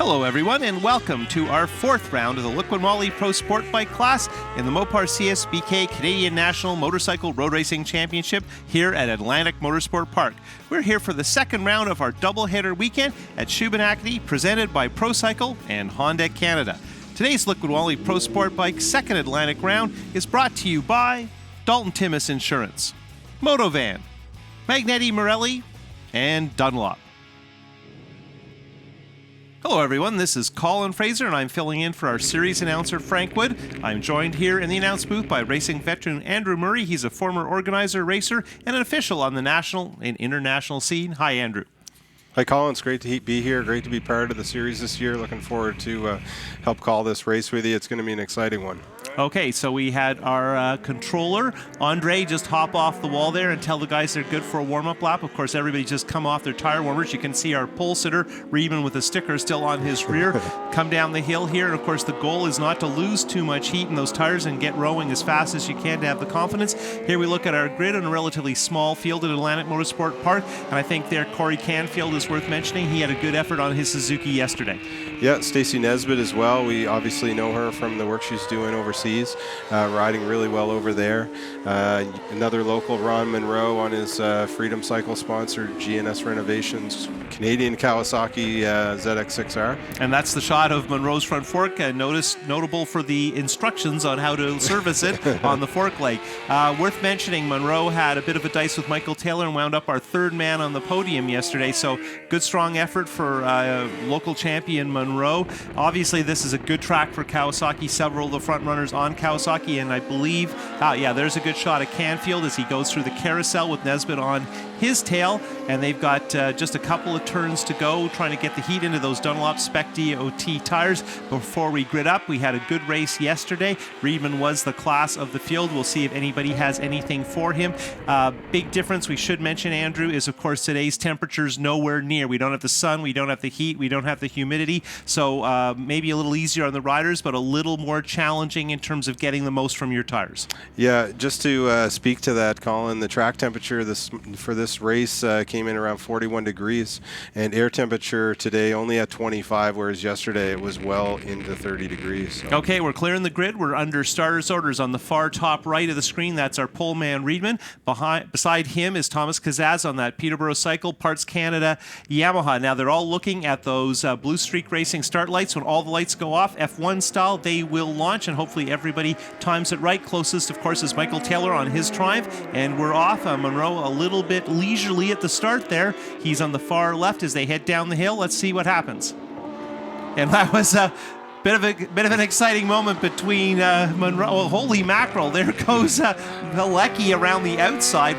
Hello everyone and welcome to our fourth round of the Liqui Moly Pro Sport Bike class in the Mopar CSBK Canadian National Motorcycle Road Racing Championship here at Atlantic Motorsport Park. We're here for the second round of our doubleheader weekend at Shubenacadie, presented by ProCycle and Honda Canada. Today's Liqui Moly Pro Sport Bike second Atlantic round is brought to you by Dalton Timmis Insurance, Motovan, Magneti Marelli, and Dunlop. Hello everyone, this is Colin Fraser and I'm filling in for our series announcer Frank Wood. I'm joined here in the announce booth by racing veteran Andrew Murray. He's a former organizer, racer, and an official on the national and international scene. Hi Andrew. Hi Colin, it's great to be here, great to be part of the series this year. Looking forward to help call this race with you. It's going to be an exciting one. Okay, so we had our controller, Andre, just hop off the wall there and tell the guys they're good for a warm-up lap. Of course, everybody just come off their tire warmers. You can see our pole sitter, Reedman, with a sticker still on his rear, come down the hill here. And of course, the goal is not to lose too much heat in those tires and get rowing as fast as you can to have the confidence. Here we look at our grid on a relatively small field at Atlantic Motorsport Park. And I think there, Corey Canfield is worth mentioning. He had a good effort on his Suzuki yesterday. Yeah, Stacy Nesbitt as well. We obviously know her from the work she's doing overseas, riding really well over there. Another local, Ron Monroe, on his Freedom Cycle sponsored GNS Renovations Canadian Kawasaki ZX6R. And that's the shot of Monroe's front fork, notable for the instructions on how to service it on the fork leg. Worth mentioning, Monroe had a bit of a dice with Michael Taylor and wound up our third man on the podium yesterday, so good strong effort for local champion Monroe. Obviously this is a good track for Kawasaki, several of the front runners on Kawasaki, and I believe, yeah, there's a good shot of Canfield as he goes through the carousel with Nesbitt on his tail, and they've got just a couple of turns to go trying to get the heat into those Dunlop Spec DOT tires before we grid up. We had a good race yesterday. Reedman was the class of the field. We'll see if anybody has anything for him. Big difference we should mention, Andrew, is of course today's temperatures nowhere near. We don't have the sun, we don't have the heat, we don't have the humidity, so maybe a little easier on the riders, but a little more challenging in terms of getting the most from your tires. Yeah, just to speak to that, Colin, the track temperature for this race came in around 41 degrees, and air temperature today only at 25, whereas yesterday it was well into 30 degrees. So. Okay, we're clearing the grid. We're under starters orders on the far top right of the screen. That's our pole man Reedman. Beside him is Thomas Kazaz on that Peterborough Cycle, Parts Canada Yamaha. Now they're all looking at those Blue Streak Racing start lights. When all the lights go off, F1 style, they will launch, and hopefully everybody times it right. Closest, of course, is Michael Taylor on his Triumph, and we're off. Monroe a little bit leisurely at the start there. He's on the far left as they head down the hill. Let's see what happens. And that was a bit of an exciting moment between Monroe. Oh, holy mackerel! There goes Liqui around the outside.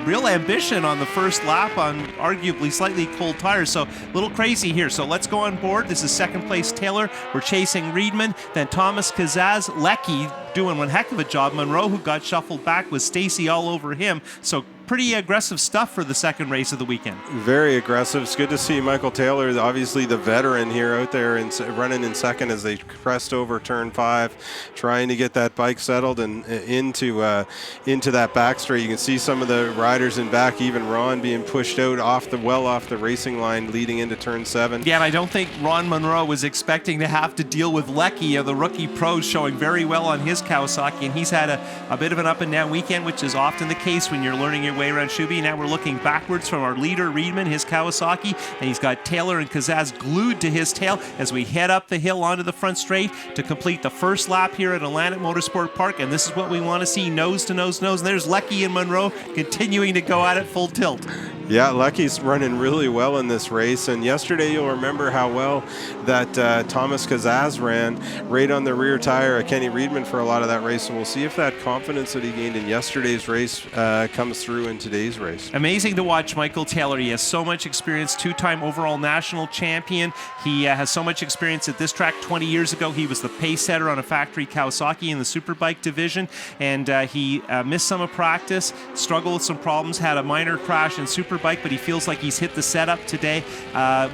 Real ambition on the first lap on arguably slightly cold tires, so a little crazy here. So let's go on board. This is second place Taylor. We're chasing Reedman, then Thomas Kazaz, Liqui doing one heck of a job. Monroe, who got shuffled back, with Stacy all over him. So pretty aggressive stuff for the second race of the weekend. Very aggressive. It's good to see Michael Taylor, obviously the veteran here, out there and running in second as they crest over turn 5, trying to get that bike settled and into that back straight. You can see some of the riders in back, even Ron being pushed out off the racing line leading into turn 7. Yeah, and I don't think Ron Monroe was expecting to have to deal with Liqui, the rookie pro, showing very well on his Kawasaki, and he's had a bit of an up and down weekend, which is often the case when you're learning your way around Shuby. Now we're looking backwards from our leader Reedman, his Kawasaki, and he's got Taylor and Kazaz glued to his tail as we head up the hill onto the front straight to complete the first lap here at Atlantic Motorsport Park. And this is what we want to see, nose to nose, nose. And there's Liqui and Monroe continuing to go at it full tilt. Yeah, Liqui's running really well in this race, and yesterday you'll remember how well that Thomas Kazaz ran right on the rear tire of Kenny Reedman for a lot of that race, and we'll see if that confidence that he gained in yesterday's race comes through in today's race. Amazing to watch Michael Taylor. He has so much experience, two-time overall national champion. He has so much experience at this track. 20 years ago, he was the pace setter on a factory Kawasaki in the Superbike division, and he missed some of practice, struggled with some problems, had a minor crash in Superbike, but he feels like he's hit the setup today.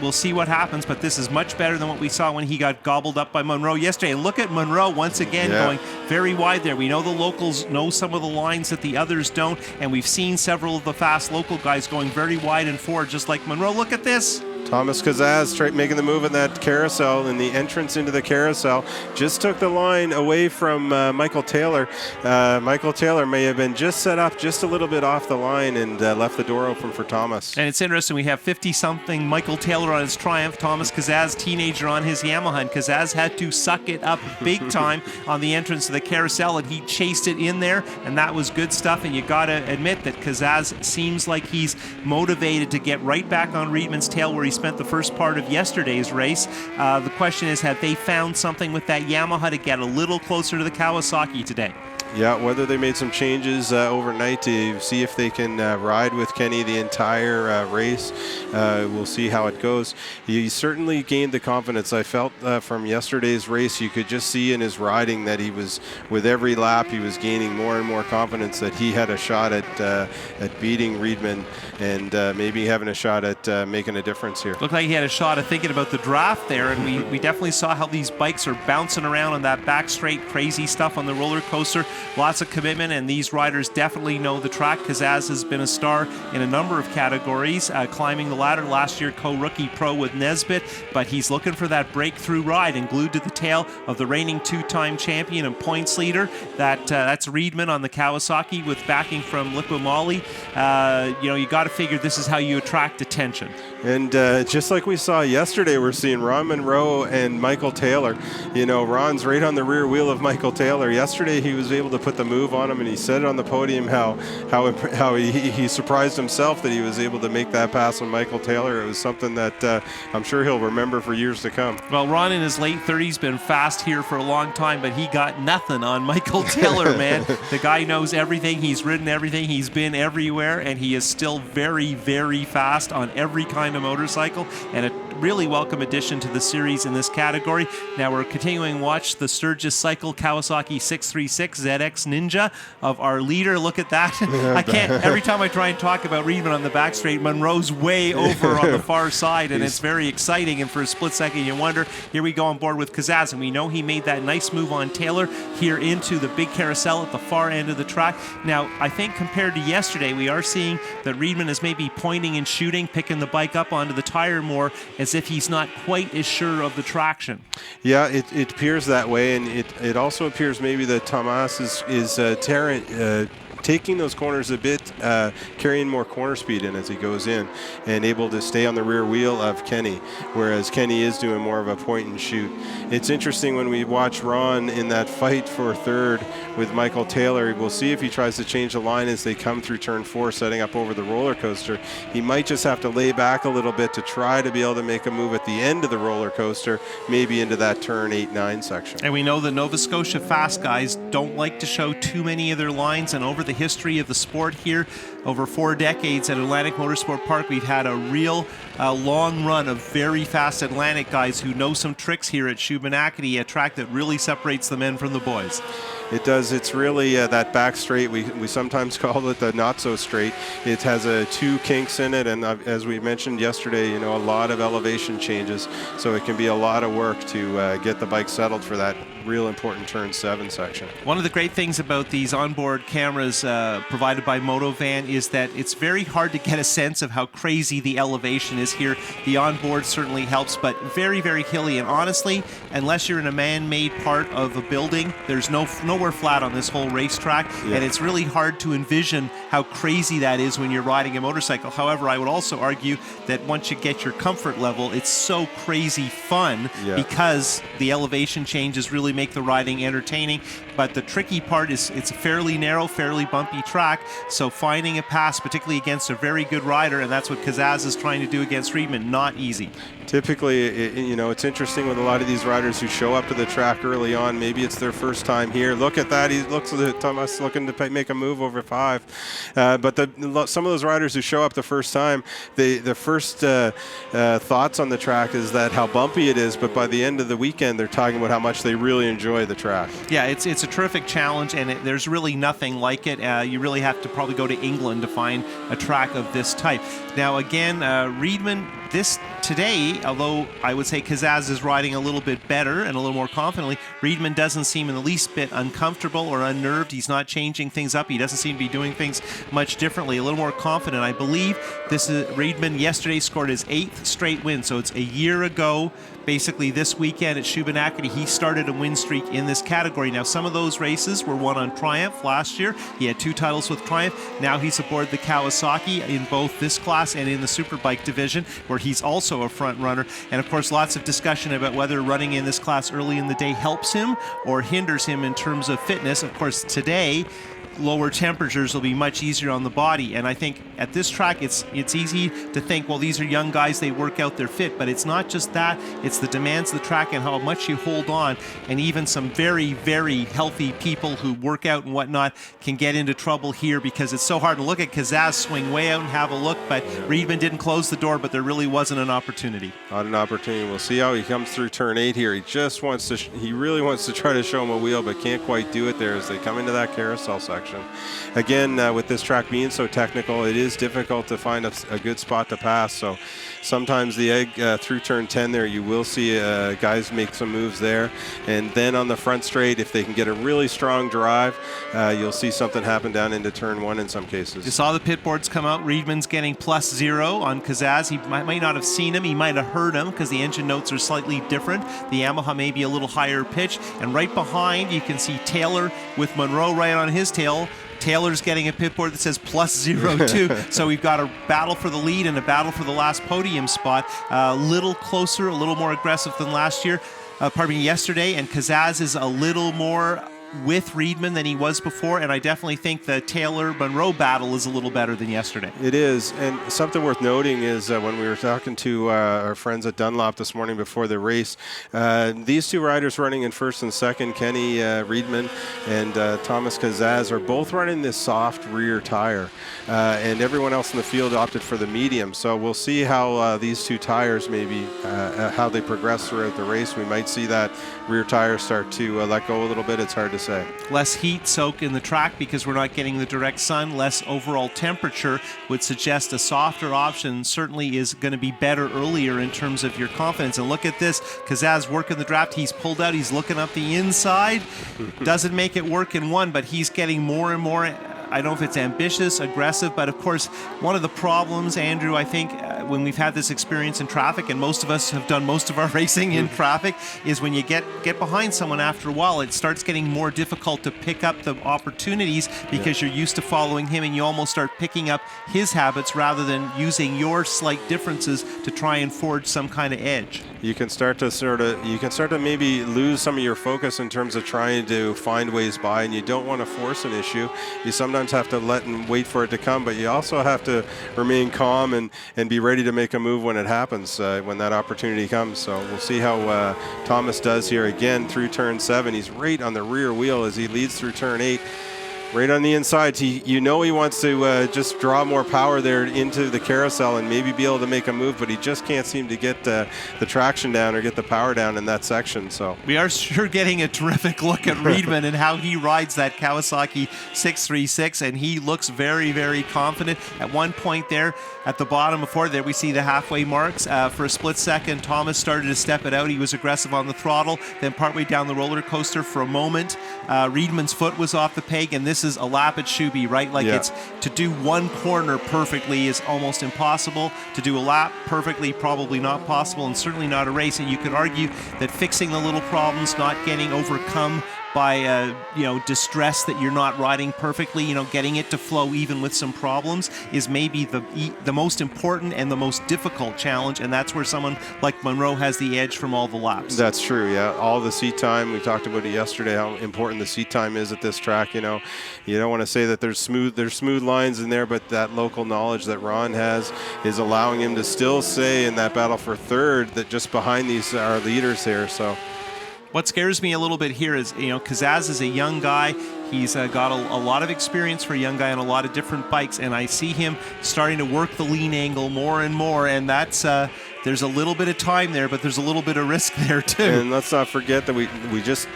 We'll see what happens, but this is much better than what we saw when he got gobbled up by Monroe yesterday. And look at Monroe once again going very wide there. We know the locals know some of the lines that the others don't, and we've seen several of the fast local guys going very wide and forward, just like Monroe. Look at this. Thomas Kazaz making the move in that carousel, and the entrance into the carousel just took the line away from Michael Taylor. Michael Taylor may have been just set up just a little bit off the line and left the door open for Thomas. And it's interesting, we have 50-something Michael Taylor on his Triumph, Thomas Kazaz, teenager, on his Yamaha, and Kazaz had to suck it up big time on the entrance to the carousel, and he chased it in there, and that was good stuff. And you got to admit that Kazaz seems like he's motivated to get right back on Riedman's tail where he spent the first part of yesterday's race. The question is, have they found something with that Yamaha to get a little closer to the Kawasaki today? Yeah, whether they made some changes overnight to see if they can ride with Kenny the entire race. We'll see how it goes. He certainly gained the confidence. I felt from yesterday's race, you could just see in his riding that he was, with every lap, he was gaining more and more confidence that he had a shot at beating Riedman and maybe having a shot at making a difference here. Looked like he had a shot at thinking about the draft there, and we definitely saw how these bikes are bouncing around on that back straight, crazy stuff on the roller coaster. Lots of commitment, and these riders definitely know the track. Kazaz has been a star in a number of categories, climbing the ladder last year, co-rookie pro with Nesbitt, but he's looking for that breakthrough ride, and glued to the tail of the reigning two-time champion and points leader. That's Riedman on the Kawasaki with backing from Liqui Moly. You got to figure this is how you attract attention. And just like we saw yesterday, we're seeing Ron Monroe and Michael Taylor. Ron's right on the rear wheel of Michael Taylor. Yesterday, he was able to put the move on him, and he said on the podium how he surprised himself that he was able to make that pass on Michael Taylor. It was something that I'm sure he'll remember for years to come. Well, Ron in his late 30s been fast here for a long time, but he got nothing on Michael Taylor, man. The guy knows everything. He's ridden everything. He's been everywhere, and he is still very, very fast on every kind of motorcycle, and a really welcome addition to the series in this category. Now we're continuing to watch the Sturgis Cycle Kawasaki 636 ZX Ninja of our leader. Look at that. I can't, every time I try and talk about Riedman on the back straight, Monroe's way over on the far side, and it's very exciting, and for a split second you wonder, here we go on board with Kazaz, and we know he made that nice move on Taylor here into the big carousel at the far end of the track. Now I think compared to yesterday, we are seeing that Riedman is maybe pointing and shooting, picking the bike up onto the tire more, as if he's not quite as sure of the traction. Yeah, it appears that way, and it also appears maybe that Thomas is taking those corners a bit, carrying more corner speed in as he goes in, and able to stay on the rear wheel of Kenny, whereas Kenny is doing more of a point and shoot. It's interesting when we watch Ron in that fight for third with Michael Taylor. We'll see if he tries to change the line as they come through turn 4, setting up over the roller coaster. He might just have to lay back a little bit to try to be able to make a move at the end of the roller coaster, maybe into that turn 8-9 section. And we know the Nova Scotia fast guys don't like to show too many of their lines, and over the history of the sport here, over 4 decades at Atlantic Motorsport Park, we've had a real long run of very fast Atlantic guys who know some tricks here at Shubenacadie, a track that really separates the men from the boys. It does. It's really that back straight. We sometimes call it the not so straight. It has 2 kinks in it, and as we mentioned yesterday, a lot of elevation changes, so it can be a lot of work to get the bike settled for that real important turn 7 section. One of the great things about these onboard cameras provided by Motovan is that it's very hard to get a sense of how crazy the elevation is here. The onboard certainly helps, but very, very hilly, and honestly, unless you're in a man-made part of a building, there's nowhere flat on this whole racetrack, and it's really hard to envision how crazy that is when you're riding a motorcycle. However, I would also argue that once you get your comfort level, it's so crazy fun because the elevation changes really make the riding entertaining. But the tricky part is it's a fairly narrow, fairly bumpy track, so finding a pass, particularly against a very good rider, and that's what Kazaz is trying to do against Riedman, not easy. Typically, it's interesting with a lot of these riders who show up to the track early on. Maybe it's their first time here. Look at that. He looks at Thomas looking to make a move over 5. But some of those riders who show up the first time, the first thoughts on the track is that how bumpy it is, but by the end of the weekend, they're talking about how much they really enjoy the track. Yeah, it's a terrific challenge, and there's really nothing like it. You really have to probably go to England to find a track of this type. Now, again, Riedman today, although I would say Kazaz is riding a little bit better and a little more confidently, Riedman doesn't seem in the least bit uncomfortable or unnerved. He's not changing things up. He doesn't seem to be doing things much differently. A little more confident. I believe this is Riedman yesterday scored his 8th straight win, so it's a year ago. Basically, this weekend at Shubenacadie, he started a win streak in this category. Now, some of those races were won on Triumph last year. He had 2 titles with Triumph. Now he's aboard the Kawasaki in both this class and in the Superbike division, where he's also a front runner. And of course, lots of discussion about whether running in this class early in the day helps him or hinders him in terms of fitness. Of course, today, lower temperatures will be much easier on the body, and I think at this track it's easy to think, well, these are young guys, they work out, they're fit, but it's not just that, it's the demands of the track and how much you hold on. And even some very, very healthy people who work out and whatnot can get into trouble here because it's so hard to look at Kazaz swing way out and have a look, but Riedman didn't close the door, but there really wasn't an opportunity. Not an opportunity. We'll see how he comes through turn 8 here. He really wants to try to show him a wheel, but can't quite do it there as they come into that carousel section. Again, with this track being so technical, it is difficult to find a good spot to pass. So sometimes through turn 10 there, you will see guys make some moves there. And then on the front straight, if they can get a really strong drive, you'll see something happen down into turn 1 in some cases. You saw the pit boards come out. Riedman's getting +0 on Kazaz. He might not have seen him. He might have heard him because the engine notes are slightly different. The Yamaha may be a little higher pitch. And right behind, you can see Taylor with Monroe right on his tail. Taylor's getting a pit board that says +0 too. So we've got a battle for the lead and a battle for the last podium spot. A little closer, a little more aggressive than yesterday. And Kazaz is a little more with Riedman than he was before, and I definitely think the Taylor-Monroe battle is a little better than yesterday. It is, and something worth noting is when we were talking to our friends at Dunlop this morning before the race, these 2 riders running in first and second, Kenny Riedman and Thomas Kazaz, are both running this soft rear tire, and everyone else in the field opted for the medium. So we'll see how these 2 tires maybe, how they progress throughout the race. We might see that rear tire start to let go a little bit. It's hard to say. Less heat soak in the track because we're not getting the direct sun. Less overall temperature would suggest a softer option certainly is going to be better earlier in terms of your confidence. And look at this, Kazaz working the draft. He's pulled out. He's looking up the inside. Doesn't make it work in one, but he's getting more and more. I don't know if it's ambitious, aggressive, but of course, one of the problems, Andrew, I think, when we've had this experience in traffic, and most of us have done most of our racing in traffic, is when you get behind someone after a while, it starts getting more difficult to pick up the opportunities because you're used to following him, and you almost start picking up his habits rather than using your slight differences to try and forge some kind of edge. You can start to maybe lose some of your focus in terms of trying to find ways by, and you don't want to force an issue. You sometimes have to let and wait for it to come, but you also have to remain calm and be ready to make a move when it happens, when that opportunity comes. So we'll see how Thomas does here again through turn 7. He's right on the rear wheel as he leads through turn 8. Right on the inside, he wants to just draw more power there into the carousel and maybe be able to make a move, but he just can't seem to get the traction down or get the power down in that section. So we are sure getting a terrific look at Riedman and how he rides that Kawasaki 636, and he looks very, very confident. At one point there, at the bottom before there, we see the halfway marks. For a split second, Thomas started to step it out. He was aggressive on the throttle. Then partway down the roller coaster for a moment, Riedman's foot was off the peg, and this is a lap at Shuby, right? Like it's to do one corner perfectly is almost impossible. To do a lap perfectly, probably not possible, and certainly not a race. And you could argue that fixing the little problems, not getting overcome by distress that you're not riding perfectly, getting it to flow even with some problems is maybe the most important and the most difficult challenge, and that's where someone like Monroe has the edge from all the laps. That's true, yeah. All the seat time, we talked about it yesterday, how important the seat time is at this track. You don't want to say that there's smooth lines in there, but that local knowledge that Ron has is allowing him to still say in that battle for third that just behind these are leaders here. So what scares me a little bit here is, Kazaz is a young guy. He's got a lot of experience for a young guy on a lot of different bikes, and I see him starting to work the lean angle more and more, and that's there's a little bit of time there, but there's a little bit of risk there too. And let's not forget that we just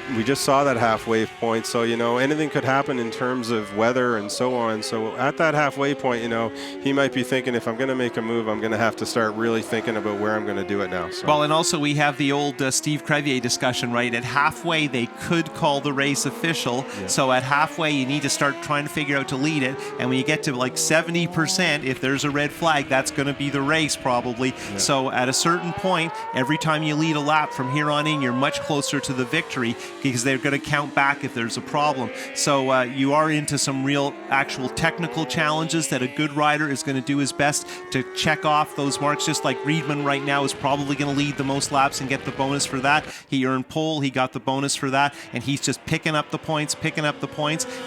saw that halfway point. So, you know, anything could happen in terms of weather and so on. So at that halfway point, you know, he might be thinking, if I'm going to make a move, I'm going to have to start really thinking about where I'm going to do it now. So. Well, and also we have the old Steve Crevier discussion, right? At halfway, they could call the race official. Yeah. So at halfway, you need to start trying to figure out to lead it. And when you get to like 70%, if there's a red flag, that's going to be the race probably. Yeah. So at a certain point, every time you lead a lap from here on in, you're much closer to the victory because they're going to count back if there's a problem. So you are into some real actual technical challenges that a good rider is going to do his best to check off those marks, just like Riedman right now is probably going to lead the most laps and get the bonus for that. He earned pole, he got the bonus for that, and he's just picking up the points.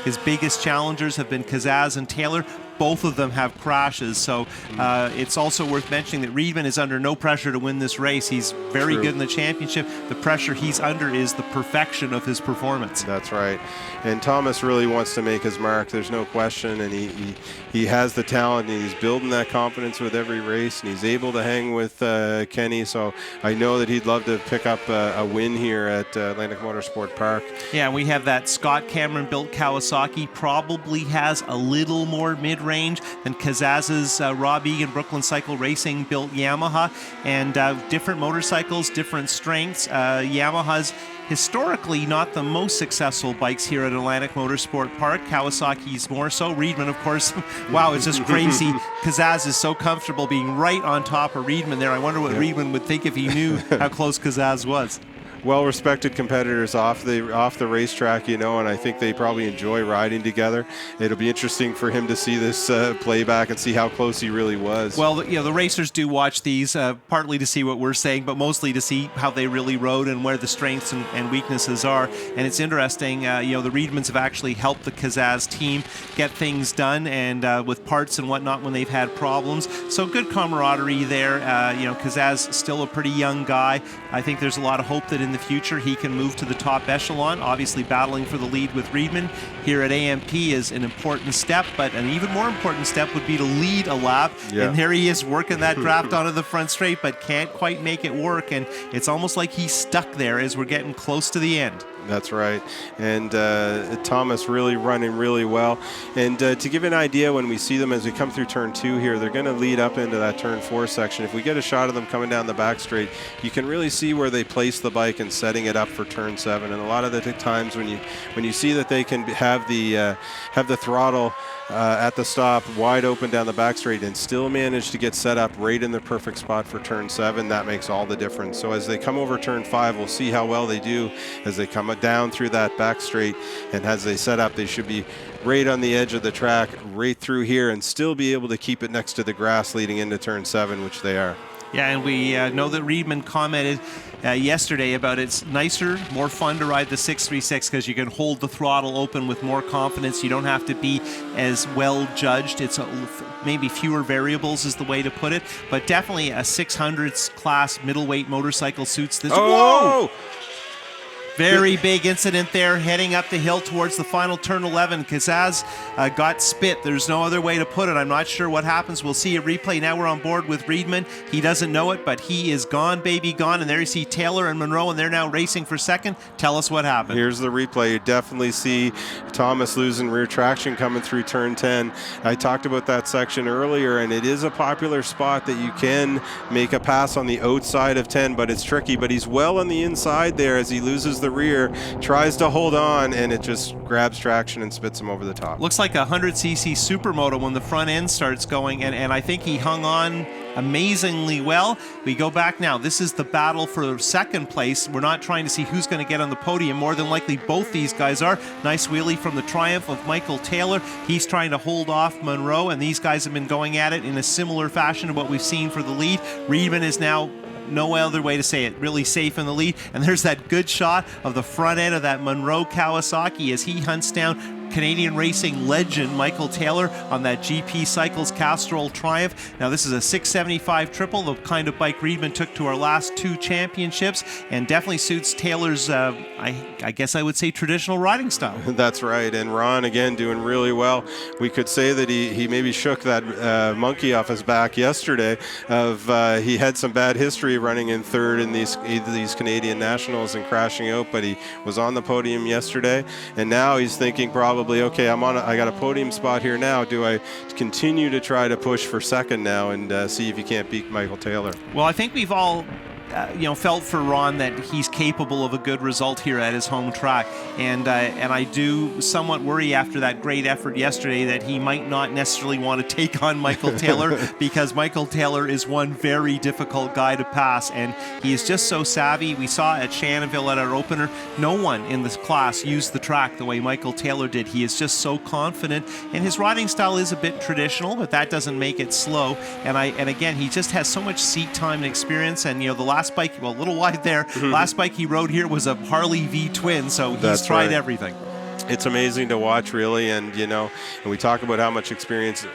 His biggest challengers have been Kazaz and Taylor. Both of them have crashes, so it's also worth mentioning that Riedman is under no pressure to win this race. He's very good in the championship. The pressure he's under is the perfection of his performance. That's right. And Thomas really wants to make his mark, there's no question, and he has the talent, and he's building that confidence with every race, and he's able to hang with Kenny, so I know that he'd love to pick up a win here at Atlantic Motorsport Park. Yeah, we have that Scott Cameron-built Kawasaki, probably has a little more mid-range than Kazaz's Rob Egan Brooklyn Cycle Racing built Yamaha, and different motorcycles, different strengths. Yamaha's historically not the most successful bikes here at Atlantic Motorsport Park. Kawasaki's more so. Riedman, of course, wow, it's just crazy. Kazaz is so comfortable being right on top of Riedman there. I wonder what Riedman would think if he knew how close Kazaz was. Well-respected competitors off the racetrack, you know, and I think they probably enjoy riding together. It'll be interesting for him to see this playback and see how close he really was. Well, you know, the racers do watch these partly to see what we're saying, but mostly to see how they really rode and where the strengths and weaknesses are. And it's interesting, you know, the Riedmans have actually helped the Kazaz team get things done, and with parts and whatnot when they've had problems. So good camaraderie there. You know, Kazaz still a pretty young guy. I think there's a lot of hope that in the future he can move to the top echelon. Obviously battling for the lead with Riedman here at AMP is an important step, but an even more important step would be to lead a lap. And there he is working that draft onto the front straight, but can't quite make it work, and it's almost like he's stuck there as we're getting close to the end. That's right. And Thomas really running really well. And to give you an idea, when we see them as we come through turn 2 here, they're going to lead up into that turn 4 section. If we get a shot of them coming down the back straight, you can really see where they place the bike and setting it up for turn 7. And a lot of the times when you see that they can have the throttle at the stop wide open down the back straight and still manage to get set up right in the perfect spot for turn 7, that makes all the difference. So as they come over turn 5, we'll see how well they do as they come down through that back straight, and as they set up, they should be right on the edge of the track right through here and still be able to keep it next to the grass leading into turn 7, which they are. Yeah, and we know that Riedman commented yesterday about it's nicer, more fun to ride the 636 because you can hold the throttle open with more confidence. You don't have to be as well judged. It's maybe fewer variables is the way to put it, but definitely a 600s class middleweight motorcycle suits this. Oh! Whoa! Very big incident there, heading up the hill towards the final turn 11. Kazaz got spit. There's no other way to put it. I'm not sure what happens. We'll see a replay. Now we're on board with Riedman. He doesn't know it, but he is gone, baby, gone. And there you see Taylor and Monroe, and they're now racing for second. Tell us what happened. Here's the replay. You definitely see Thomas losing rear traction coming through turn 10. I talked about that section earlier, and it is a popular spot that you can make a pass on the outside of 10, but it's tricky. But he's well on the inside there as he loses the rear, tries to hold on, and it just grabs traction and spits him over the top. Looks like a 100cc supermoto when the front end starts going, and I think he hung on amazingly well. We go back now. This is the battle for second place. We're not trying to see who's going to get on the podium. More than likely both these guys are. Nice wheelie from the Triumph of Michael Taylor. He's trying to hold off Monroe, and these guys have been going at it in a similar fashion to what we've seen for the lead. Riedman is now, no other way to say it, really safe in the lead. And there's that good shot of the front end of that Monroe Kawasaki as he hunts down Canadian racing legend Michael Taylor on that GP Cycles Castrol Triumph. Now this is a 675 triple, the kind of bike Riedman took to our last 2 championships, and definitely suits Taylor's, I guess I would say, traditional riding style. That's right, and Ron again doing really well. We could say that he maybe shook that monkey off his back yesterday. He had some bad history running in third in these Canadian Nationals and crashing out, but he was on the podium yesterday, and now he's thinking probably, okay, I got a podium spot here now. Do I continue to try to push for second now and see if you can't beat Michael Taylor? Well, I think we've all felt for Ron that he's capable of a good result here at his home track, and I do somewhat worry after that great effort yesterday that he might not necessarily want to take on Michael Taylor because Michael Taylor is one very difficult guy to pass, and he is just so savvy. We saw at Shannonville at our opener, no one in this class used the track the way Michael Taylor did. He is just so confident, and his riding style is a bit traditional, but that doesn't make it slow. And again, he just has so much seat time and experience, and the last bike, well, a little wide there. Last bike he rode here was a Harley V twin, so he's tried everything. It's amazing to watch, really, and and we talk about how much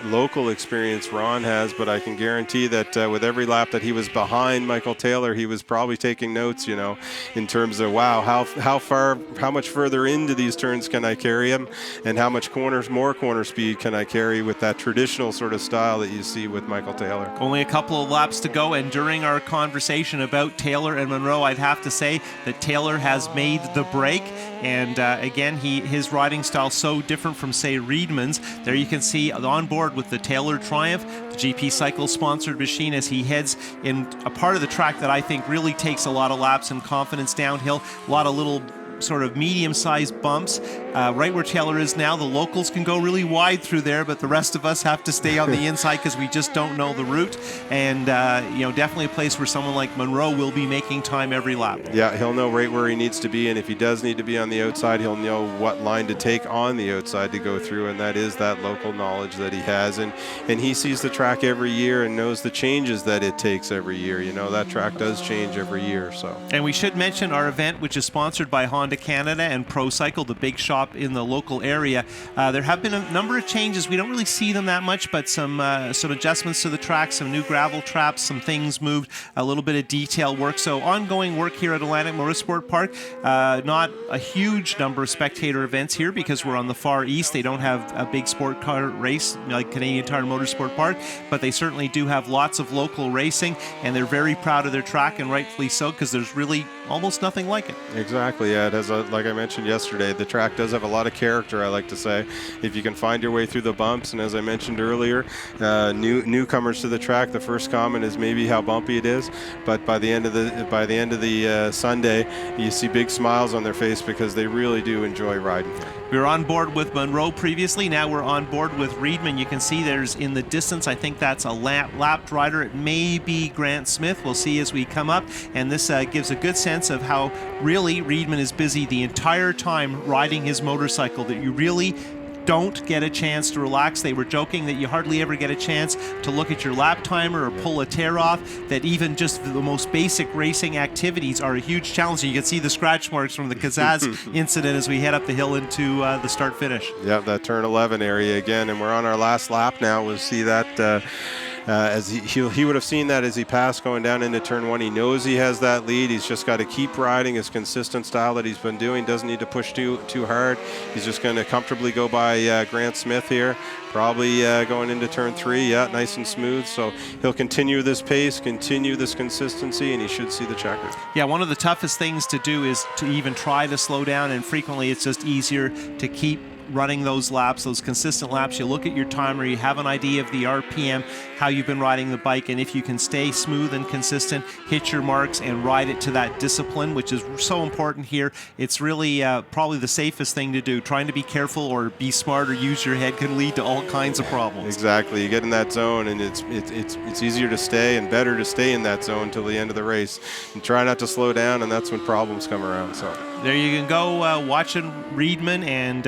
local experience Ron has, but I can guarantee that with every lap that he was behind Michael Taylor, he was probably taking notes, in terms of, wow, how much further into these turns can I carry him, and how much more corner speed can I carry with that traditional sort of style that you see with Michael Taylor. Only a couple of laps to go, and during our conversation about Taylor and Monroe, I'd have to say that Taylor has made the break, and again, his riding style so different from, say, Riedman's. There you can see on board with the Taylor Triumph, the GP Cycles sponsored machine, as he heads in a part of the track that I think really takes a lot of laps and confidence downhill. A lot of little sort of medium-sized bumps. Right where Taylor is now, the locals can go really wide through there, but the rest of us have to stay on the inside because we just don't know the route. And definitely a place where someone like Monroe will be making time every lap. Yeah, he'll know right where he needs to be, and if he does need to be on the outside, he'll know what line to take on the outside to go through, and that is that local knowledge that he has. And he sees the track every year and knows the changes that it takes every year. That track does change every year. So. And we should mention our event, which is sponsored by Honda Canada and Pro Cycle, the big shop in the local area. There have been a number of changes. We don't really see them that much, but some adjustments to the track, some new gravel traps, some things moved, a little bit of detail work. So ongoing work here at Atlantic Motorsport Park. Not a huge number of spectator events here because we're on the far east. They don't have a big sport car race like Canadian Tire Motorsport Park, but they certainly do have lots of local racing, and they're very proud of their track, and rightfully so, because there's really almost nothing like it. Exactly, yeah. It has, like I mentioned yesterday, the track does have a lot of character, I like to say, if you can find your way through the bumps. And as I mentioned earlier, newcomers to the track, the first comment is maybe how bumpy it is, but by the end of the Sunday, you see big smiles on their face because they really do enjoy riding here. We were on board with Monroe previously. Now we're on board with Riedman. You can see there's in the distance, I think that's a lapped rider. It may be Grant Smith. We'll see as we come up. And this gives a good sense of how really Riedman is busy the entire time riding his motorcycle, that you really don't get a chance to relax. They were joking that you hardly ever get a chance to look at your lap timer or pull a tear off, that even just the most basic racing activities are a huge challenge. You can see the scratch marks from the Kazaz incident as we head up the hill into the start-finish. Yeah, that turn 11 area again, and we're on our last lap now. We'll see that as he would have seen that as he passed going down into turn 1. He knows he has that lead. He's just got to keep riding his consistent style that he's been doing. Doesn't need to push too hard. He's just going to comfortably go by Grant Smith here, probably going into turn 3. Yeah, nice and smooth. So he'll continue this pace, continue this consistency, and he should see the checker. Yeah, one of the toughest things to do is to even try to slow down, and frequently it's just easier to keep running those laps, those consistent laps. You look at your timer, you have an idea of the RPM, how you've been riding the bike, and if you can stay smooth and consistent, hit your marks and ride it to that discipline, which is so important here. It's really probably the safest thing to do. Trying to be careful or be smart or use your head can lead to all kinds of problems. Exactly. You get in that zone, and it's easier to stay and better to stay in that zone till the end of the race, and try not to slow down, and that's when problems come around. So there you can go watching Riedman, and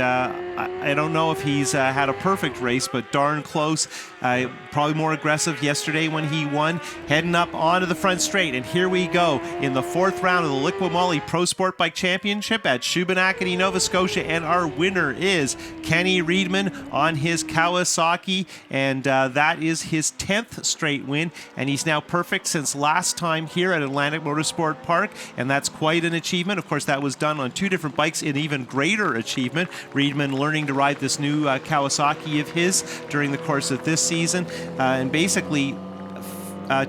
I don't know if he's had a perfect race, but darn close. Probably more aggressive yesterday when he won. Heading up onto the front straight, and here we go in the fourth round of the Liqui Moly Pro Sport Bike Championship at Shubenacadie, Nova Scotia, and our winner is Kenny Riedman on his Kawasaki, and that is his 10th straight win, and he's now perfect since last time here at Atlantic Motorsport Park, and that's quite an achievement. Of course, that was done on 2 different bikes, an even greater achievement. Riedman learning to ride this new Kawasaki of his during the course of this season, and basically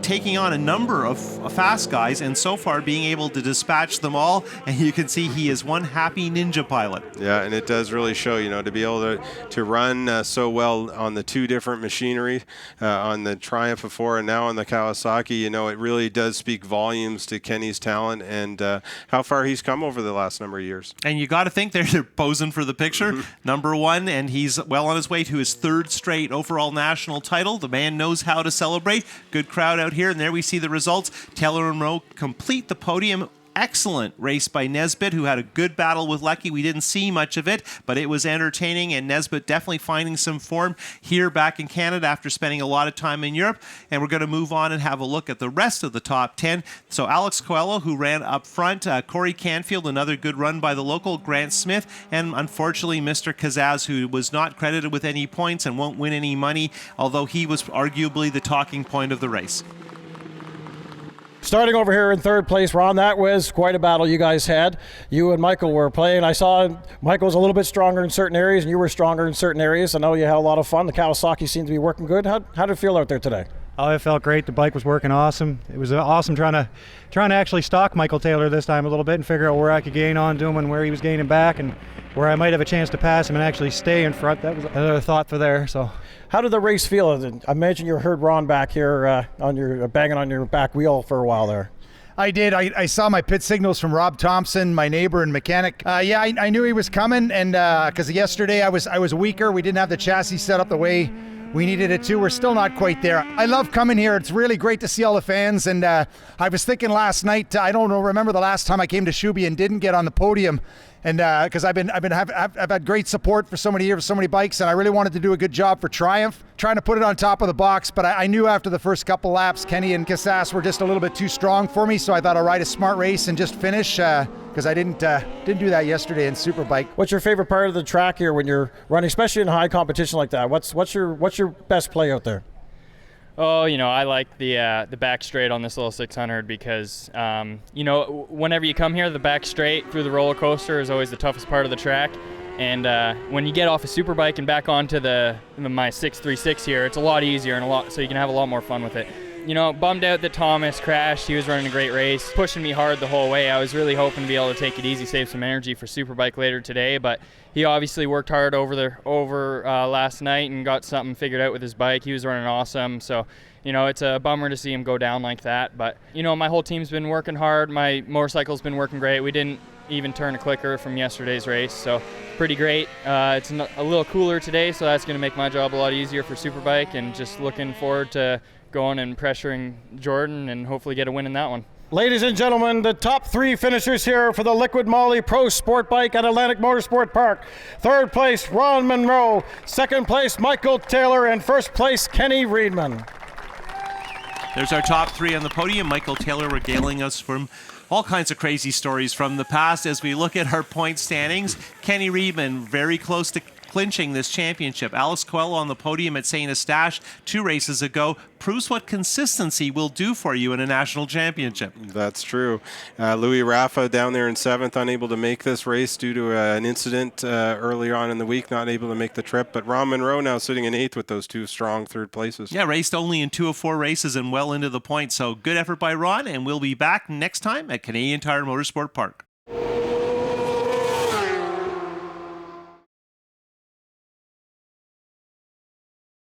taking on a number of fast guys, and so far being able to dispatch them all, and you can see he is one happy ninja pilot. Yeah, and it does really show, to be able to run so well on the 2 different machinery, on the Triumph before and now on the Kawasaki, it really does speak volumes to Kenny's talent and how far he's come over the last number of years. And you got to think they're posing for the picture. Number 1, and he's well on his way to his 3rd straight overall national title. The man knows how to celebrate. Good crowd out here, and there we see the results. Taylor and Rowe complete the podium. Excellent race by Nesbitt, who had a good battle with Liqui. We didn't see much of it, but it was entertaining, and Nesbitt definitely finding some form here back in Canada after spending a lot of time in Europe. And we're going to move on and have a look at the rest of the top 10. So Alex Coelho, who ran up front, Corey Canfield, another good run by the local, Grant Smith, and unfortunately Mr. Kazaz, who was not credited with any points and won't win any money, although he was arguably the talking point of the race. Starting over here in 3rd place, Ron, that was quite a battle you guys had. You and Michael were playing. I saw Michael was a little bit stronger in certain areas, and you were stronger in certain areas. I know you had a lot of fun. The Kawasaki seemed to be working good. How did it feel out there today? Oh, it felt great. The bike was working awesome. It was awesome trying to actually stalk Michael Taylor this time a little bit and figure out where I could gain on to him and where he was gaining back and where I might have a chance to pass him and actually stay in front. That was another thought for there. So, how did the race feel? I imagine you heard Ron back here on your banging on your back wheel for a while there. I did. I saw my pit signals from Rob Thompson, my neighbor and mechanic. Yeah, I knew he was coming, and because yesterday I was weaker. We didn't have the chassis set up the way we needed it to. We're still not quite there. I love coming here. It's really great to see all the fans. And I was thinking last night, I don't remember the last time I came to Shuby and didn't get on the podium. And because I've had great support for so many years, so many bikes, and I really wanted to do a good job for Triumph, trying to put it on top of the box. But I knew after the first couple laps, Kenny and Casas were just a little bit too strong for me. So I thought I'd ride a smart race and just finish because I didn't do that yesterday in Superbike. What's your favorite part of the track here when you're running, especially in high competition like that? What's your best play out there? Oh, I like the back straight on this little 600 because, whenever you come here, the back straight through the roller coaster is always the toughest part of the track. And when you get off a Superbike and back onto my 636 here, it's a lot easier and so you can have a lot more fun with it. Bummed out that Thomas crashed. He was running a great race, pushing me hard the whole way. I was really hoping to be able to take it easy, save some energy for Superbike later today, but he obviously worked hard over last night and got something figured out with his bike. He was running awesome, so it's a bummer to see him go down like that. But my whole team's been working hard. My motorcycle's been working great. We didn't even turn a clicker from yesterday's race, so pretty great. It's a little cooler today, so that's going to make my job a lot easier for Superbike, and just looking forward to going and pressuring Jordan and hopefully get a win in that one. Ladies and gentlemen, the top 3 finishers here for the Liqui Moly Pro Sport Bike at Atlantic Motorsport Park. 3rd place, Ron Monroe. 2nd place, Michael Taylor. And 1st place, Kenny Riedman. There's our top 3 on the podium. Michael Taylor regaling us from all kinds of crazy stories from the past as we look at our point standings. Kenny Riedman very close to clinching this championship. Alex Coelho on the podium at St. Eustache 2 races ago proves what consistency will do for you in a national championship. That's true. Louis Raffa down there in 7th, unable to make this race due to an incident earlier on in the week, not able to make the trip. But Ron Monroe now sitting in 8th with those 2 strong 3rd places. Yeah, raced only in 2 of 4 races and well into the points. So good effort by Ron, and we'll be back next time at Canadian Tire Motorsport Park.